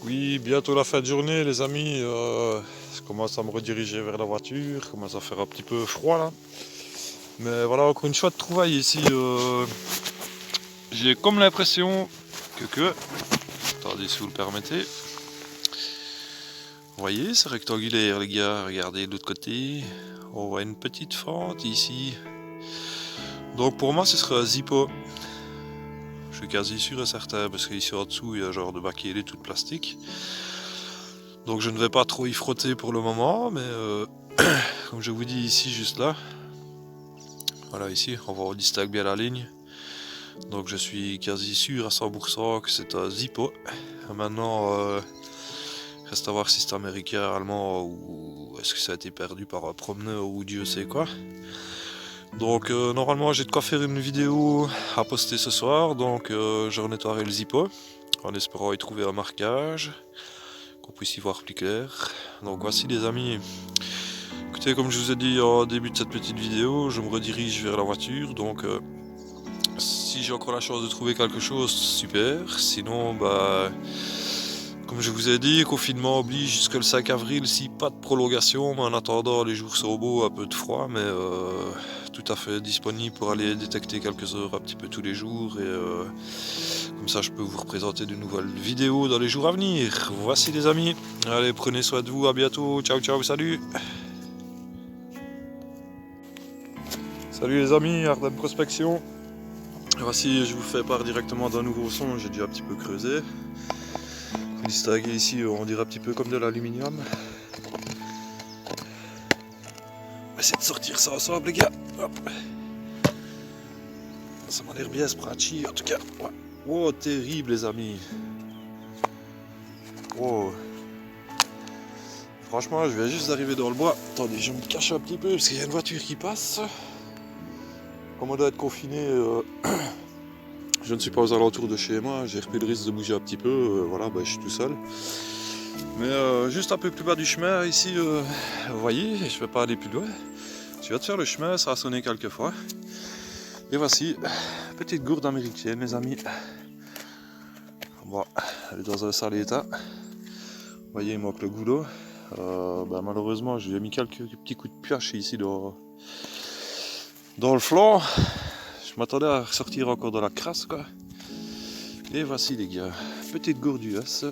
Oui, bientôt la fin de journée, les amis. Je commence à me rediriger vers la voiture. Il commence à faire un petit peu froid là. Mais voilà, encore une chouette trouvaille ici. J'ai comme l'impression que. Attendez, si vous le permettez. Vous voyez, c'est rectangulaire, les gars. Regardez de l'autre côté. On voit une petite fente ici. Donc pour moi, ce sera un zippo. Je suis quasi sûr et certain parce qu'ici en dessous, il y a un genre de baquet tout de plastique. Donc je ne vais pas trop y frotter pour le moment, mais comme je vous dis ici, juste là, voilà ici, on voit on distingue bien la ligne. Donc je suis quasi sûr à 100% que c'est un Zippo. Maintenant, reste à voir si c'est américain, allemand ou est-ce que ça a été perdu par un promeneur ou Dieu sait quoi. Donc normalement j'ai de quoi faire une vidéo à poster ce soir, donc je nettoierai le Zippo en espérant y trouver un marquage, qu'on puisse y voir plus clair. Donc voici les amis. Écoutez, comme je vous ai dit au début de cette petite vidéo, je me redirige vers la voiture, donc si j'ai encore la chance de trouver quelque chose, super. Sinon, bah, comme je vous ai dit, confinement oblige jusqu'au 5 avril, si pas de prolongation, mais en attendant, les jours sont beaux, un peu de froid, mais tout à fait disponible pour aller détecter quelques heures un petit peu tous les jours, et comme ça je peux vous représenter de nouvelles vidéos dans les jours à venir. Voici les amis, allez, prenez soin de vous, à bientôt, ciao ciao, salut. Salut les amis, Ardem Prospection. Voici, je vous fais part directement d'un nouveau son, j'ai dû un petit peu creuser. Vous distinguez ici, on dirait un petit peu comme de l'aluminium. On va essayer de sortir ça ensemble les gars. Hop. Ça m'a l'air bien scratchy en tout cas. Ouais. Oh, terrible les amis. Oh. Franchement, je viens juste d'arriver dans le bois. Attendez, je me cache un petit peu parce qu'il y a une voiture qui passe. Comme on doit être confiné, je ne suis pas aux alentours de chez moi. J'ai repris le risque de bouger un petit peu. Voilà, bah, je suis tout seul. Mais juste un peu plus bas du chemin, ici, vous voyez, je ne vais pas aller plus loin. Je viens de faire le chemin, ça a sonné quelques fois. Et voici, petite gourde américaine, les amis. Bon, elle est dans un sale état. Vous voyez, il manque le goulot. Bah, malheureusement, je lui ai mis quelques petits coups de pioche ici dans le flanc. Je m'attendais à ressortir encore de la crasse, quoi. Et voici, les gars, petite gourde US.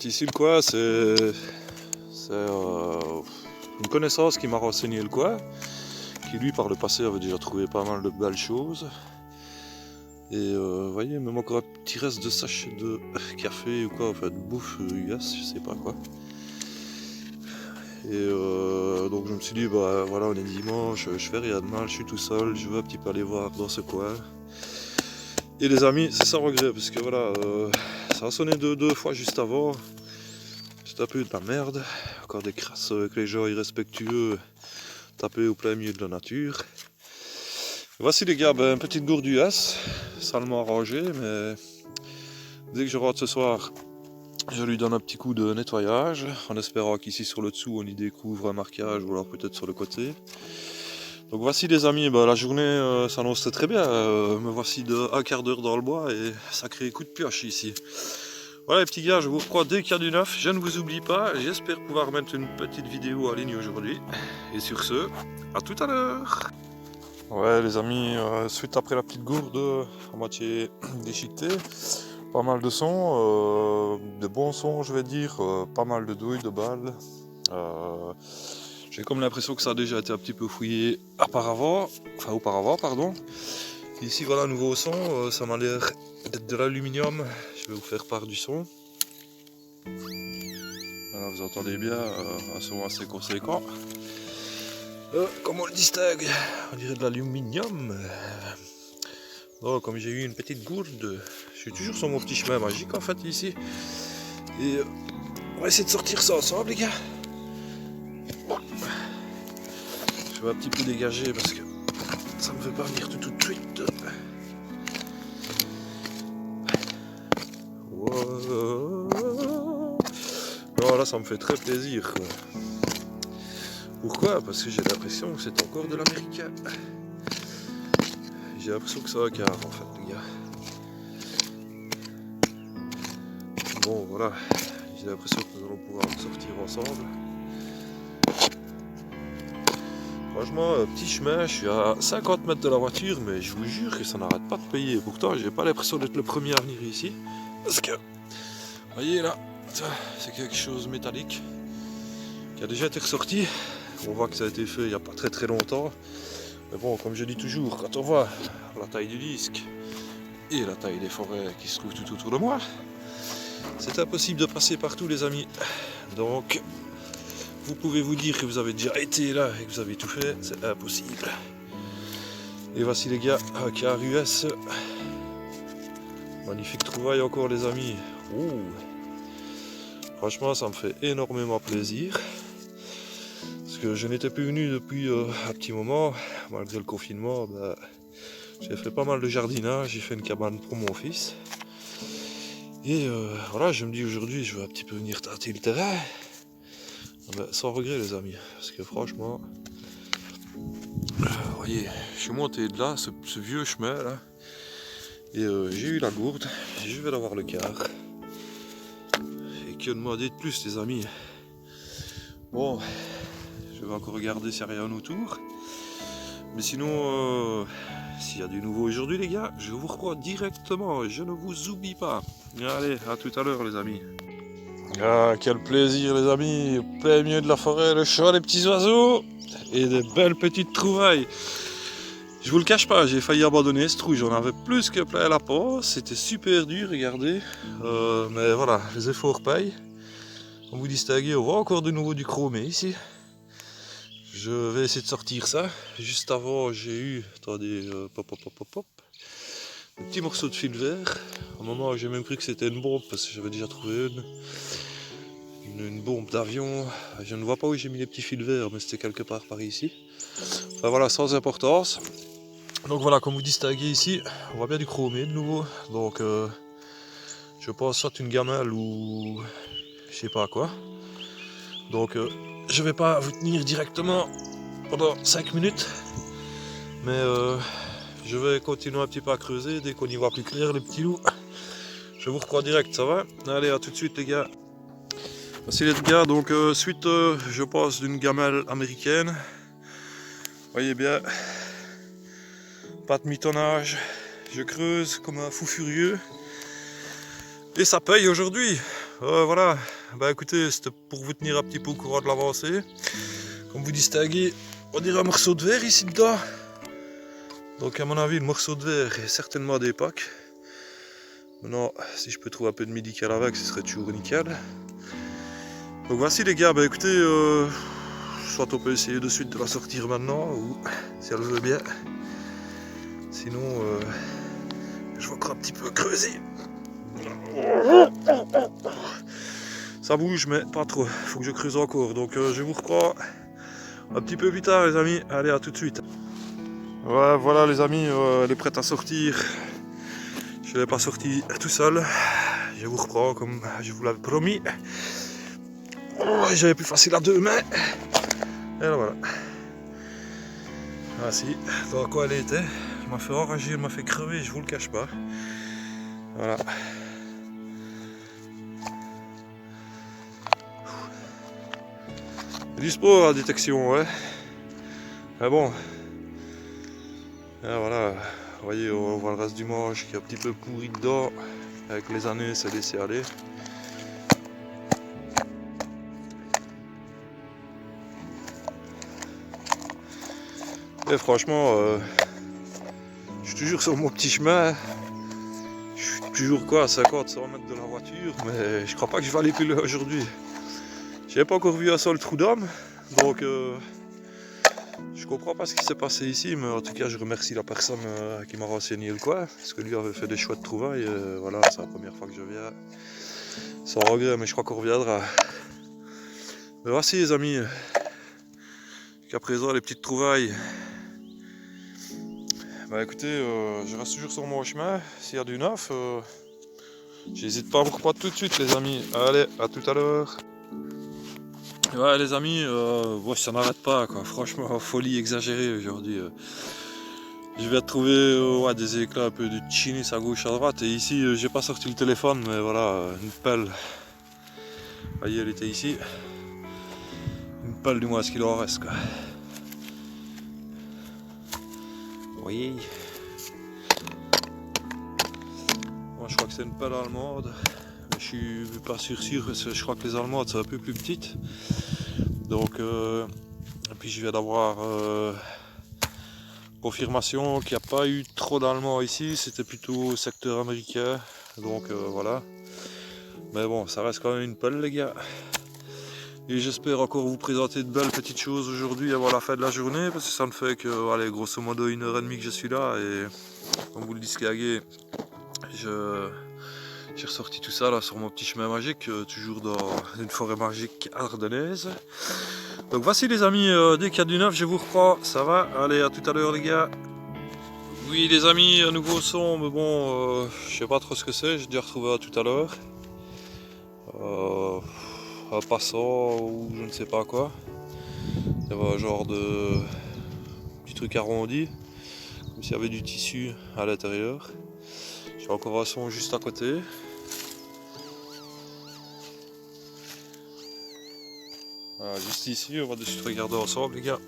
Ici le coin, c'est une connaissance qui m'a renseigné le coin, qui lui par le passé avait déjà trouvé pas mal de belles choses. Et vous voyez, même encore un petit reste de sachet de café ou quoi, enfin de bouffe US, je sais pas quoi. Et donc je me suis dit, bah voilà, on est dimanche, je fais rien de mal, je suis tout seul, je veux un petit peu aller voir dans ce coin. Et les amis, c'est sans regret, parce que voilà, ça a sonné deux fois juste avant. C'est un peu de la merde, encore des crasses avec les gens irrespectueux tapés au plein milieu de la nature. Voici les gars, ben, petite gourde US, salement arrangée, mais dès que je rentre ce soir, je lui donne un petit coup de nettoyage, en espérant qu'ici sur le dessous on y découvre un marquage ou alors peut-être sur le côté. Donc voici les amis, ben, la journée s'annonce très bien, me voici de un quart d'heure dans le bois et sacré coup de pioche ici. Voilà les petits gars, je vous reprends dès qu'il y a du neuf, je ne vous oublie pas, j'espère pouvoir mettre une petite vidéo en ligne aujourd'hui. Et sur ce, à tout à l'heure. Ouais les amis, suite après la petite gourde à moitié déchiquetée, pas mal de sons, de bons sons je vais dire, pas mal de douilles, de balles. J'ai comme l'impression que ça a déjà été un petit peu fouillé auparavant, pardon. Ici voilà un nouveau son, ça m'a l'air d'être de l'aluminium. Je vais vous faire part du son. Voilà, vous entendez bien, un son assez conséquent. Comme on le distingue, on dirait de l'aluminium. Donc comme j'ai eu une petite gourde, je suis toujours sur mon petit chemin magique en fait ici. Et on va essayer de sortir ça ensemble les gars. Je vais un petit peu dégager parce que ça me fait pas venir tout de suite. Non, là ça me fait très plaisir quoi. Pourquoi? Parce que j'ai l'impression que c'est encore de l'américain. J'ai l'impression que c'est un quart en fait les gars. Bon voilà, j'ai l'impression que nous allons pouvoir sortir ensemble. Franchement, petit chemin, je suis à 50 mètres de la voiture, mais je vous jure que ça n'arrête pas de payer. Pourtant, j'ai pas l'impression d'être le premier à venir ici. Parce que, voyez là, ça, c'est quelque chose de métallique qui a déjà été ressorti. On voit que ça a été fait il n'y a pas très longtemps. Mais bon, comme je dis toujours, quand on voit la taille du disque et la taille des forêts qui se trouvent tout autour de moi, c'est impossible de passer partout les amis. Donc, vous pouvez vous dire que vous avez déjà été là et que vous avez tout fait, c'est impossible. Et voici les gars, car US. Magnifique trouvaille encore les amis. Ouh. Franchement ça me fait énormément plaisir. Parce que je n'étais plus venu depuis un petit moment. Malgré le confinement, j'ai fait pas mal de jardinage, j'ai fait une cabane pour mon fils. Et voilà, je me dis aujourd'hui je vais un petit peu venir tâter le terrain. Sans regret les amis, parce que franchement, vous voyez, je suis monté de là, ce vieux chemin là, et j'ai eu la gourde, je vais avoir le quart. Et que demander de plus les amis. Bon, je vais encore regarder s'il n'y a rien autour. Mais sinon, s'il y a du nouveau aujourd'hui les gars, je vous reprends directement, je ne vous oublie pas. Allez, à tout à l'heure les amis. Ah, quel plaisir les amis, au plein milieu de la forêt, le chant des petits oiseaux et des belles petites trouvailles. Je vous le cache pas, j'ai failli abandonner ce trou, j'en avais plus que plein la peau, c'était super dur, regardez. Mais voilà, les efforts payent. Comme vous distinguez, on voit encore de nouveau du chromé ici. Je vais essayer de sortir ça. Juste avant, j'ai eu, attendez, un petit morceau de fil vert. À un moment, j'ai même cru que c'était une bombe parce que j'avais déjà trouvé une bombe d'avion. Je ne vois pas où j'ai mis les petits fils verts, mais c'était quelque part par ici. Enfin voilà, sans importance. Donc voilà, comme vous distinguez ici, on voit bien du chromé de nouveau. Donc je pense soit une gamelle ou je sais pas quoi. Donc je vais pas vous tenir directement pendant 5 minutes. Mais je vais continuer un petit peu à creuser. Dès qu'on y voit plus clair les petits loups, je vous reprends direct, ça va? Allez, à tout de suite les gars. Voici les gars, donc suite je pense d'une gamelle américaine. Voyez bien, pas de mitonnage, je creuse comme un fou furieux. Et ça paye aujourd'hui. Voilà, bah écoutez, c'était pour vous tenir un petit peu au courant de l'avancée. Comme vous distinguez, on dirait un morceau de verre ici dedans. Donc à mon avis, le morceau de verre est certainement d'époque. Maintenant, si je peux trouver un peu de médical avec, ce serait toujours nickel. Donc voici les gars, bah écoutez, soit on peut essayer de suite de la sortir maintenant, ou si elle veut bien. Sinon, je vais encore un petit peu creuser. Ça bouge, mais pas trop. Faut que je creuse encore. Donc je vous reprends un petit peu plus tard, les amis. Allez, à tout de suite. Ouais, voilà, les amis, elle est prête à sortir. Je ne l'ai pas sortie tout seul. Je vous reprends comme je vous l'avais promis. Oh, j'avais plus facile à deux mains. Et là, voilà. Voici dans quoi elle était. Elle m'a fait enrager, elle m'a fait crever, je vous le cache pas. Voilà. Du sport à la détection, ouais. Mais bon. Et voilà. Vous voyez, on voit le reste du manche qui est un petit peu pourri dedans. Avec les années, c'est laissé aller. Et franchement, je suis toujours sur mon petit chemin. Je suis toujours quoi, à 50-100 mètres de la voiture, mais je crois pas que je vais aller plus loin aujourd'hui. J'ai pas encore vu un seul trou d'homme, donc je comprends pas ce qui s'est passé ici, mais en tout cas je remercie la personne qui m'a renseigné le coin, parce que lui avait fait des chouettes trouvailles. Voilà, c'est la première fois que je viens, sans regret, mais je crois qu'on reviendra. Mais voici les amis, jusqu'à présent les petites trouvailles. Bah écoutez, je reste toujours sur mon chemin. S'il y a du neuf, j'hésite pas à vous reprendre tout de suite les amis. Allez, à tout à l'heure. Ouais les amis, ouais, ça n'arrête pas quoi. Franchement, folie exagérée aujourd'hui. Je vais trouver ouais, des éclats un peu de chinis à gauche à droite. Et ici, j'ai pas sorti le téléphone, mais voilà, une pelle. Vous voyez, elle était ici. Une pelle du moins ce qu'il en reste quoi. Vous voyez. Moi je crois que c'est une pelle allemande. Mais je suis pas sûr parce que je crois que les allemandes sont un peu plus petites. Donc et puis je viens d'avoir confirmation qu'il n'y a pas eu trop d'Allemands ici, c'était plutôt secteur américain, donc voilà. Mais bon, ça reste quand même une pelle les gars. Et j'espère encore vous présenter de belles petites choses aujourd'hui avant la fin de la journée, parce que ça ne fait que, allez, grosso modo 1h30 que je suis là, et comme vous le distinguez, j'ai ressorti tout ça là sur mon petit chemin magique, toujours dans une forêt magique ardennaise. Donc voici les amis, dès qu'il y a du neuf je vous reprends, ça va? Allez, à tout à l'heure les gars. Oui les amis, un nouveau son, mais bon, je sais pas trop ce que c'est, j'ai déjà retrouvé tout à l'heure. Un passant ou je ne sais pas quoi. Il y avait un genre de petit truc arrondi, comme s'il y avait du tissu à l'intérieur. J'ai encore un son juste à côté. Voilà, juste ici, on va de suite regarder ensemble les gars.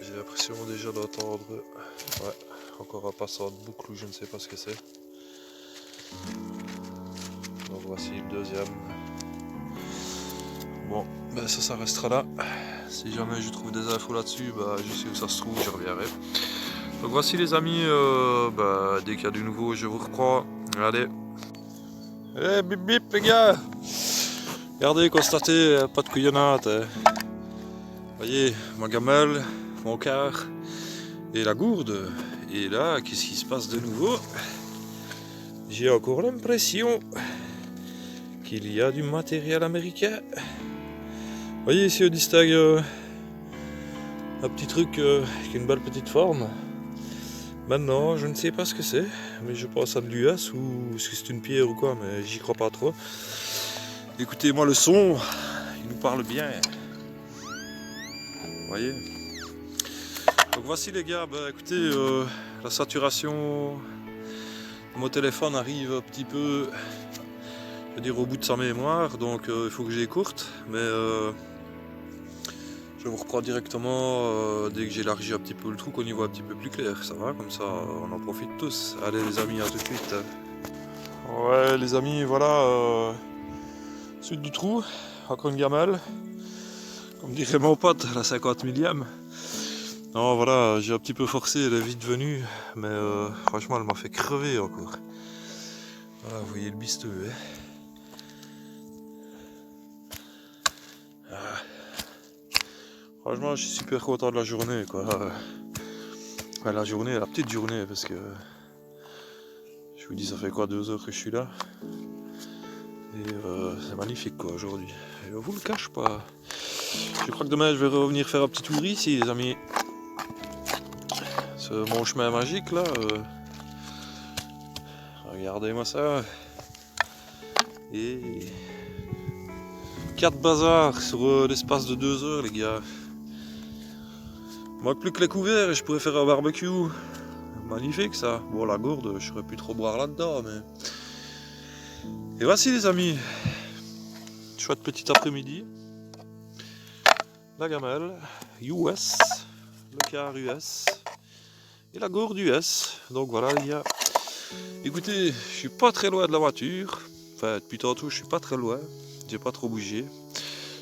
J'ai l'impression déjà d'entendre encore un passant de boucle ou je ne sais pas ce que c'est. Donc voici le deuxième. Bon, ben ça restera là. Si jamais je trouve des infos là-dessus, bah, je sais où ça se trouve, je reviendrai. Donc voici les amis, dès qu'il y a du nouveau, je vous reprends. Allez. Allez, bip bip les gars. Regardez, constatez, pas de couillonnade. Voyez, ma gamelle, mon quart et la gourde. Et là, qu'est-ce qui se passe de nouveau? J'ai encore l'impression qu'il y a du matériel américain. Vous voyez ici on distingue un petit truc avec une belle petite forme. Maintenant je ne sais pas ce que c'est, mais je pense à de l'US ou est-ce que c'est une pierre ou quoi, mais j'y crois pas trop. Écoutez-moi le son, il nous parle bien. Vous voyez. Donc voici les gars, bah, écoutez, la saturation de mon téléphone arrive un petit peu, je veux dire au bout de sa mémoire, donc il faut que j'écourte, mais je vous reprends directement dès que j'élargis un petit peu le trou, qu'on y voit un petit peu plus clair, ça va, comme ça on en profite tous. Allez les amis, à tout de suite. Ouais les amis, voilà, suite du trou, encore une gamelle, comme dirait mon pote, la 50 millième. Non voilà, j'ai un petit peu forcé, elle est vite venue, mais franchement elle m'a fait crever encore. Voilà, vous voyez le bisteux, hein. Franchement, je suis super content de la journée, quoi. Enfin, la journée, la petite journée, parce que je vous dis, ça fait quoi, 2 heures que je suis là. Et c'est magnifique, quoi, aujourd'hui. Je vous le cache pas. Je crois que demain, je vais revenir faire un petit tour ici, les amis. C'est mon chemin magique, là. Regardez-moi ça. Et 4 bazars sur l'espace de 2 heures, les gars. Manque plus que les couverts et je pourrais faire un barbecue. Magnifique ça. Bon la gourde, je saurais plus trop boire là-dedans, mais... Et voici les amis. Chouette petit après-midi. La gamelle, US, le quart US et la gourde US. Donc voilà les gars. Écoutez, je suis pas très loin de la voiture. Enfin depuis tantôt je suis pas très loin. J'ai pas trop bougé.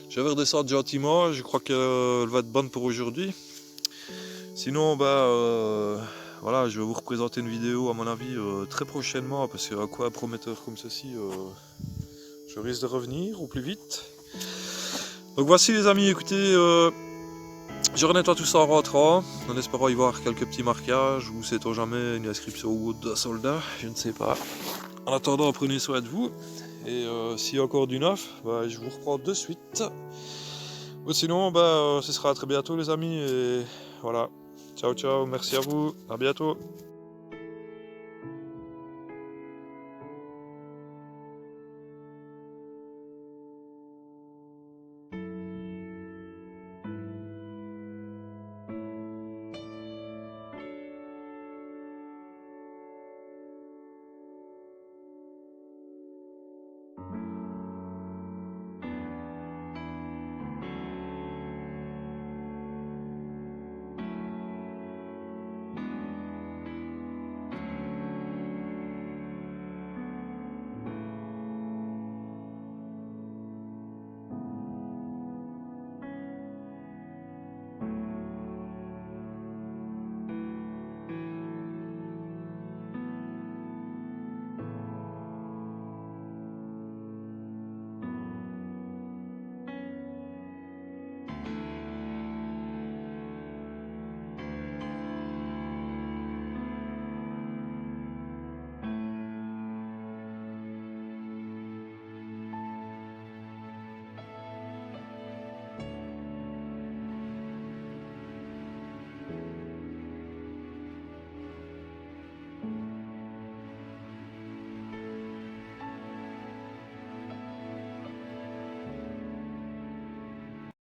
Je vais redescendre gentiment, je crois qu'elle va être bonne pour aujourd'hui. Sinon, voilà, je vais vous représenter une vidéo à mon avis très prochainement, parce que quoi un prometteur comme ceci, je risque de revenir au plus vite. Donc voici les amis, écoutez, je renettoie tout ça en rentrant, en espérant y voir quelques petits marquages, ou sait-on jamais une inscription ou autre d'un soldat, je ne sais pas. En attendant, prenez soin de vous, et s'il y a encore du neuf, je vous reprends de suite. Ou sinon, ce sera à très bientôt les amis, et voilà. Ciao ciao, merci à vous, à bientôt.